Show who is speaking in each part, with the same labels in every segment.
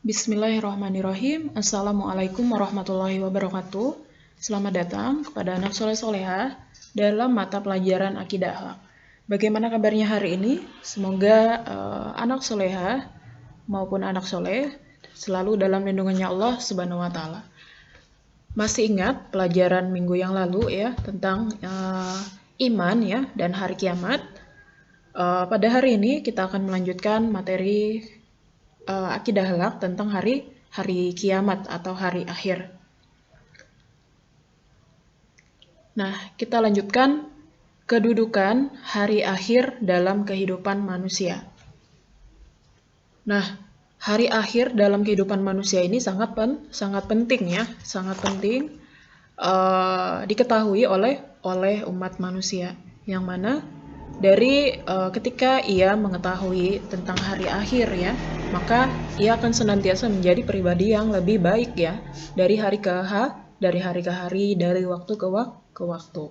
Speaker 1: Bismillahirrahmanirrahim. Assalamualaikum warahmatullahi wabarakatuh. Selamat datang kepada anak soleh soleha dalam mata pelajaran akidah akhlak. Bagaimana kabarnya hari ini? Semoga anak soleha maupun anak soleh selalu dalam lindungannya Allah Subhanahu wa Ta'ala. Masih ingat pelajaran minggu yang lalu ya tentang iman ya dan hari kiamat. Pada hari ini kita akan melanjutkan materi akidah akhlak tentang hari kiamat atau hari akhir. Nah, kita lanjutkan kedudukan hari akhir dalam kehidupan manusia. Nah, hari akhir dalam kehidupan manusia ini sangat penting ya, sangat penting diketahui oleh umat manusia, yang mana dari ketika ia mengetahui tentang hari akhir ya, maka ia akan senantiasa menjadi pribadi yang lebih baik ya, dari hari ke hari, dari waktu ke waktu.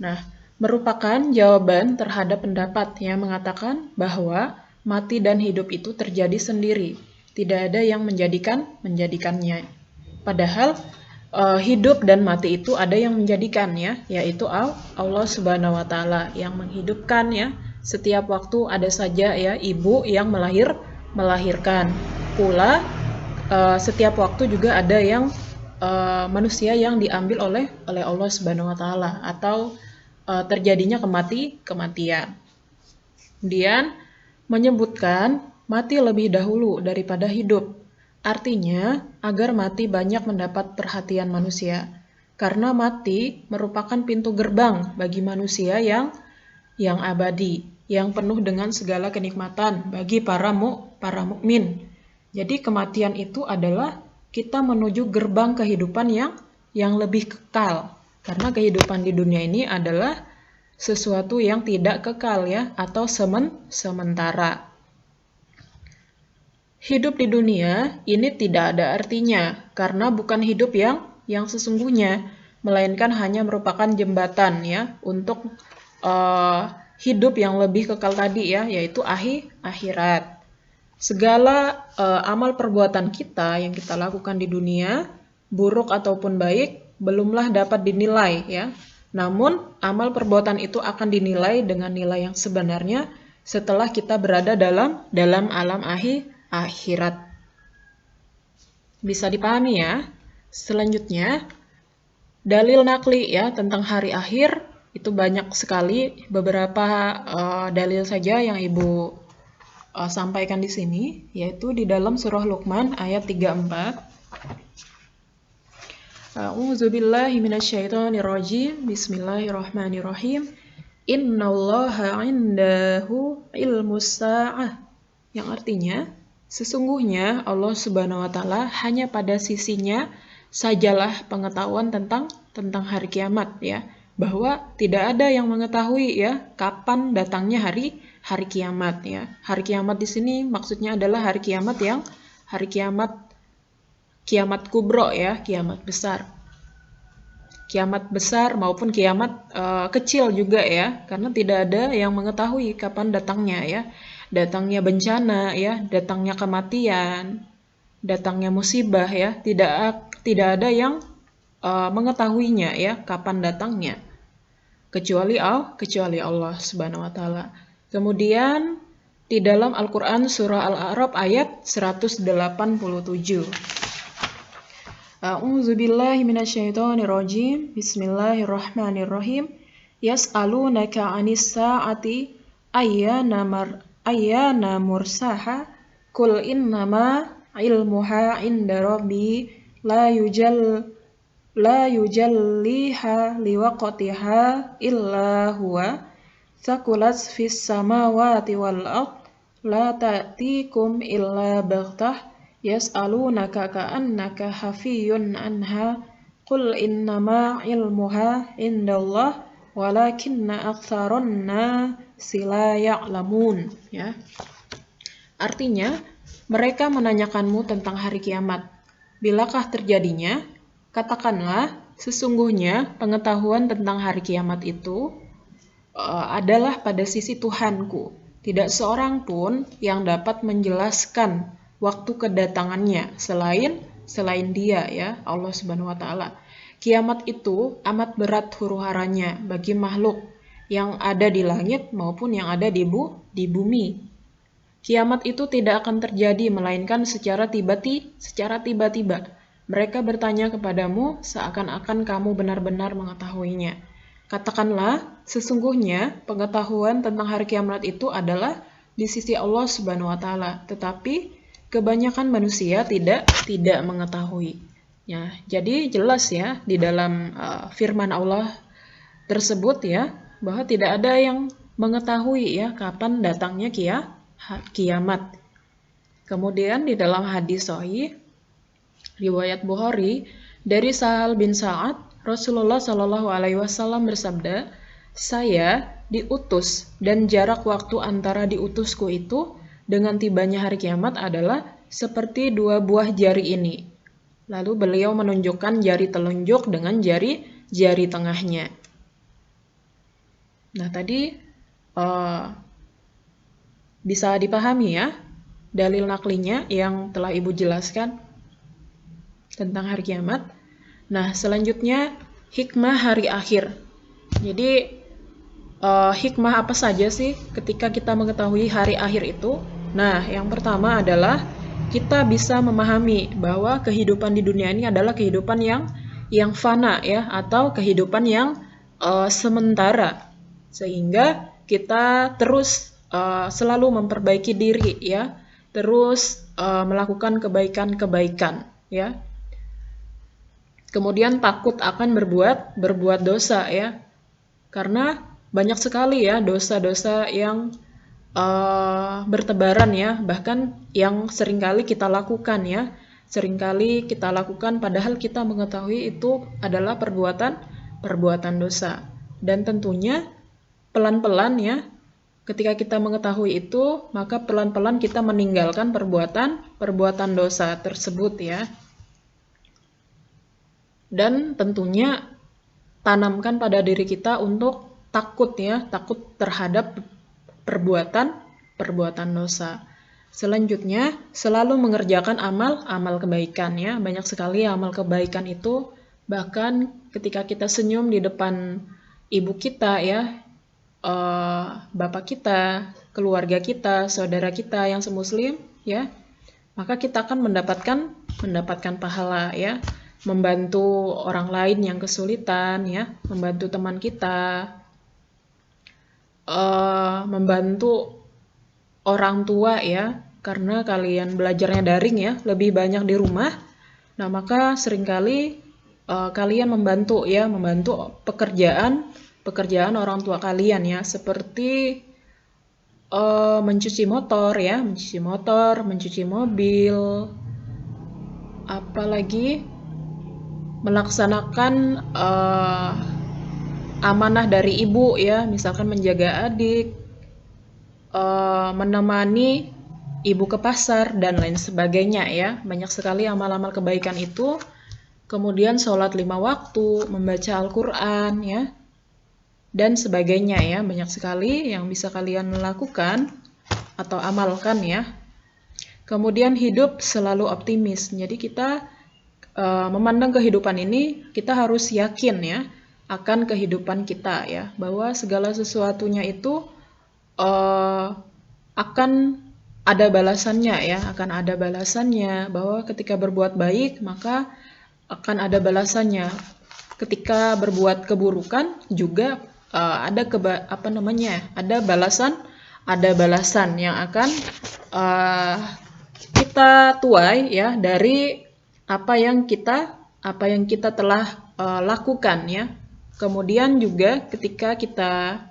Speaker 1: Nah, merupakan jawaban terhadap pendapat yang mengatakan bahwa mati dan hidup itu terjadi sendiri, tidak ada yang menjadikannya. Padahal hidup dan mati itu ada yang menjadikannya, yaitu Allah Subhanahu wa Ta'ala yang menghidupkan ya. Setiap waktu ada saja ya ibu yang melahirkan. Pula setiap waktu juga ada yang manusia yang diambil oleh Allah Subhanahu wa Ta'ala, atau terjadinya kematian. Kemudian menyebutkan mati lebih dahulu daripada hidup. Artinya, agar mati banyak mendapat perhatian manusia. Karena mati merupakan pintu gerbang bagi manusia yang abadi, yang penuh dengan segala kenikmatan bagi para mukmin. Jadi kematian itu adalah kita menuju gerbang kehidupan yang lebih kekal. Karena kehidupan di dunia ini adalah sesuatu yang tidak kekal ya, atau sementara. Hidup di dunia ini tidak ada artinya, karena bukan hidup yang sesungguhnya, melainkan hanya merupakan jembatan ya untuk hidup yang lebih kekal tadi ya, yaitu akhirat. Segala amal perbuatan kita yang kita lakukan di dunia, buruk ataupun baik, belumlah dapat dinilai ya. Namun amal perbuatan itu akan dinilai dengan nilai yang sebenarnya setelah kita berada dalam alam akhirat. Bisa dipahami ya. Selanjutnya, dalil nakli ya tentang hari akhir itu banyak sekali. Beberapa dalil saja yang Ibu sampaikan di sini, yaitu di dalam surah Luqman ayat 34. A'udzubillahi minasyaitonirrajim. Bismillahirrahmanirrahim. Innallaha 'indahu ilmus sa'ah. Yang artinya, sesungguhnya Allah Subhanahu wa Ta'ala hanya pada sisinya sajalah pengetahuan tentang hari kiamat ya, bahwa tidak ada yang mengetahui ya kapan datangnya hari kiamat ya. Hari kiamat di sini maksudnya adalah hari kiamat kiamat kubro ya, kiamat besar. Kiamat besar maupun kiamat kecil juga ya, karena tidak ada yang mengetahui kapan datangnya ya. Datangnya bencana ya, datangnya kematian, datangnya musibah ya, tidak ada yang mengetahuinya ya kapan datangnya, kecuali Allah Subhanahu wa Ta'ala. Kemudian di dalam Al-Qur'an surah Al-A'raf ayat 187. A'udzubillahi minasyaitonirrajim. Bismillahirrahmanirrahim. Yas'alunaka 'anis sa'ati ayyana mursaha qul innama ilmuha 'inda rabbi la yujalliha liwaqtiha illa huwa thaqulat fis samawati wal ard la ta'tikum illa baghtah yas'alunaka ka'annaka hafiyun anha qul innama ilmuha 'indallah walakinna aktsaron nasi la ya'lamun ya. Artinya, mereka menanyakanmu tentang hari kiamat. Bilakah terjadinya? Katakanlah, sesungguhnya pengetahuan tentang hari kiamat itu adalah pada sisi Tuhanku. Tidak seorang pun yang dapat menjelaskan waktu kedatangannya selain Dia ya, Allah Subhanahu wa taala. Kiamat itu amat berat huru-haranya bagi makhluk yang ada di langit maupun yang ada di bumi. Kiamat itu tidak akan terjadi melainkan secara tiba-tiba. Mereka bertanya kepadamu seakan-akan kamu benar-benar mengetahuinya. Katakanlah, sesungguhnya pengetahuan tentang hari kiamat itu adalah di sisi Allah Subhanahu wa taala, tetapi kebanyakan manusia tidak mengetahui. Ya, jadi jelas ya di dalam firman Allah tersebut ya bahwa tidak ada yang mengetahui ya kapan datangnya kiamat. Kemudian di dalam hadis sahih riwayat Bukhari dari Sahal bin Sa'ad, Rasulullah Shallallahu alaihi wasallam bersabda, "Saya diutus dan jarak waktu antara diutusku itu dengan tibanya hari kiamat adalah seperti dua buah jari ini." Lalu beliau menunjukkan jari telunjuk dengan jari tengahnya. Nah, tadi bisa dipahami ya dalil naklinya yang telah Ibu jelaskan tentang hari kiamat. Nah, selanjutnya hikmah hari akhir. Jadi hikmah apa saja sih ketika kita mengetahui hari akhir itu? Nah, yang pertama adalah kita bisa memahami bahwa kehidupan di dunia ini adalah kehidupan yang fana ya, atau kehidupan yang sementara, sehingga kita terus selalu memperbaiki diri ya, terus melakukan kebaikan-kebaikan ya. Kemudian takut akan berbuat dosa ya, karena banyak sekali ya dosa-dosa yang bertebaran ya, bahkan yang seringkali kita lakukan ya, padahal kita mengetahui itu adalah perbuatan dosa. Dan tentunya pelan-pelan ya, ketika kita mengetahui itu, maka pelan-pelan kita meninggalkan perbuatan dosa tersebut ya. Dan tentunya tanamkan pada diri kita untuk takut ya, takut terhadap perbuatan dosa. Selanjutnya, selalu mengerjakan amal kebaikan ya. Banyak sekali amal kebaikan itu, bahkan ketika kita senyum di depan ibu kita ya, bapak kita, keluarga kita, saudara kita yang semuslim ya, maka kita akan mendapatkan pahala ya, membantu orang lain yang kesulitan ya, membantu teman kita, membantu orang tua ya, karena kalian belajarnya daring ya, lebih banyak di rumah. Nah, maka seringkali kalian membantu pekerjaan orang tua kalian ya, seperti mencuci motor, mencuci mobil, apalagi melaksanakan amanah dari ibu ya, misalkan menjaga adik, menemani ibu ke pasar dan lain sebagainya ya. Banyak sekali amal-amal kebaikan itu. Kemudian sholat 5 waktu, membaca Al-Quran ya, dan sebagainya ya. Banyak sekali yang bisa kalian lakukan atau amalkan ya. Kemudian hidup selalu optimis. Jadi kita memandang kehidupan ini, kita harus yakin ya akan kehidupan kita ya, bahwa segala sesuatunya itu akan ada balasannya ya, bahwa ketika berbuat baik maka akan ada balasannya. Ketika berbuat keburukan juga ada balasan yang akan kita tuai ya dari apa yang kita telah lakukan ya. Kemudian juga ketika kita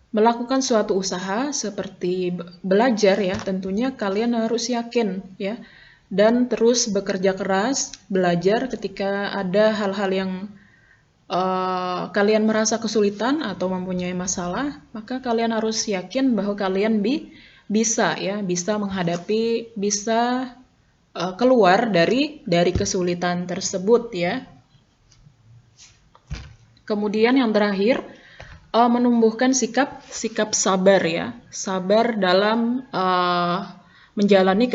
Speaker 1: melakukan suatu usaha seperti belajar ya, tentunya kalian harus yakin ya, dan terus bekerja keras belajar. Ketika ada hal-hal yang kalian merasa kesulitan atau mempunyai masalah, maka kalian harus yakin bahwa kalian bisa menghadapi, bisa keluar dari kesulitan tersebut ya. Kemudian yang terakhir, Menumbuhkan sikap sabar ya, sabar dalam menjalani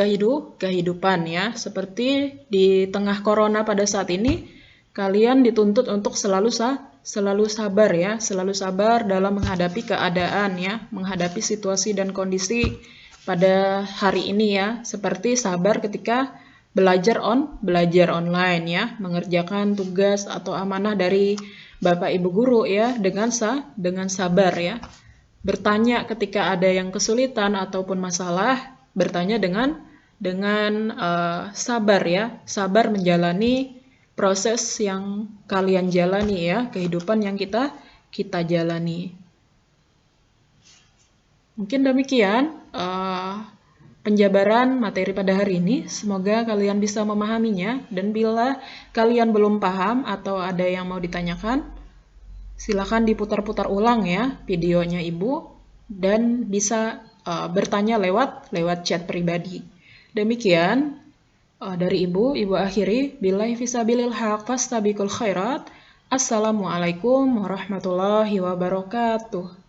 Speaker 1: kehidupan ya. Seperti di tengah corona pada saat ini, kalian dituntut untuk selalu sabar ya, selalu sabar dalam menghadapi keadaan ya, menghadapi situasi dan kondisi pada hari ini ya, seperti sabar ketika belajar online ya, mengerjakan tugas atau amanah dari Bapak Ibu guru ya dengan sabar ya. Bertanya ketika ada yang kesulitan ataupun masalah, bertanya dengan sabar ya, sabar menjalani proses yang kalian jalani ya, kehidupan yang kita jalani. Mungkin demikian penjabaran materi pada hari ini. Semoga kalian bisa memahaminya, dan bila kalian belum paham atau ada yang mau ditanyakan, silakan diputar-putar ulang ya videonya Ibu, dan bisa bertanya lewat chat pribadi. Demikian dari Ibu akhiri. Billahi fisabilil haq fastabiqul khairat. Assalamualaikum warahmatullahi wabarakatuh.